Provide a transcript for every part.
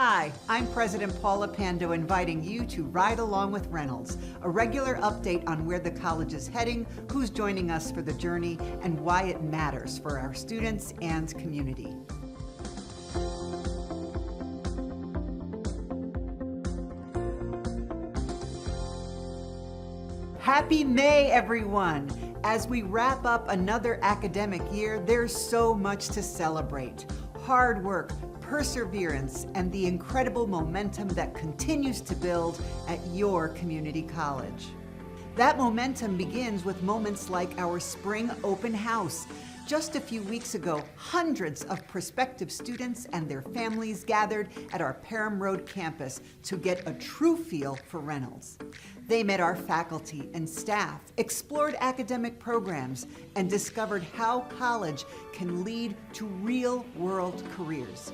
Hi, I'm President Paula Pando inviting you to Ride Along with Reynolds, a regular update on where the college is heading, who's joining us for the journey, and why it matters for our students and community. Happy May, everyone! As we wrap up another academic year, there's so much to celebrate. Hard work, perseverance, and the incredible momentum that continues to build at your community college. That momentum begins with moments like our spring open house. Just a few weeks ago, hundreds of prospective students and their families gathered at our Parham Road campus to get a true feel for Reynolds. They met our faculty and staff, explored academic programs, and discovered how college can lead to real-world careers.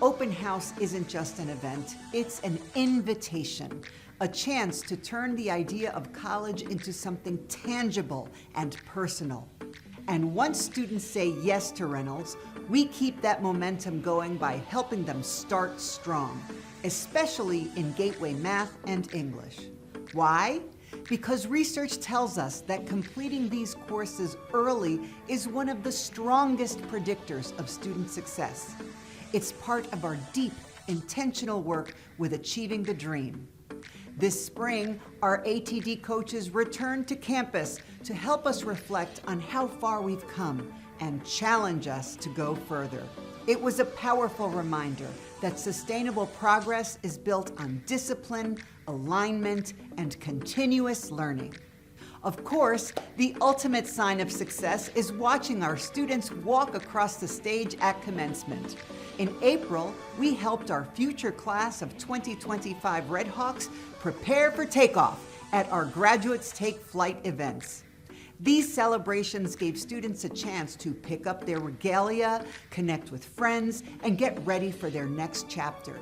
Open House isn't just an event, it's an invitation, a chance to turn the idea of college into something tangible and personal. And once students say yes to Reynolds, we keep that momentum going by helping them start strong, especially in Gateway Math and English. Why? Because research tells us that completing these courses early is one of the strongest predictors of student success. It's part of our deep, intentional work with achieving the dream. This spring, our ATD coaches returned to campus to help us reflect on how far we've come and challenge us to go further. It was a powerful reminder that sustainable progress is built on discipline, alignment, and continuous learning. Of course, the ultimate sign of success is watching our students walk across the stage at commencement. In April, we helped our future class of 2025 Redhawks prepare for takeoff at our Graduates Take Flight events. These celebrations gave students a chance to pick up their regalia, connect with friends, and get ready for their next chapter.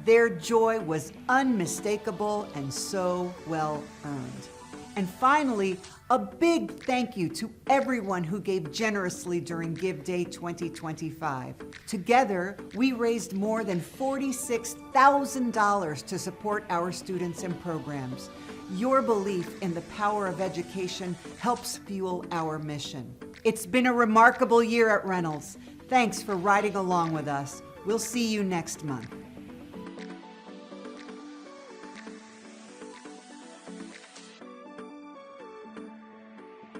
Their joy was unmistakable and so well earned. And finally, a big thank you to everyone who gave generously during Give Day 2025. Together, we raised more than $46,000 to support our students and programs. Your belief in the power of education helps fuel our mission. It's been a remarkable year at Reynolds. Thanks for riding along with us. We'll see you next month.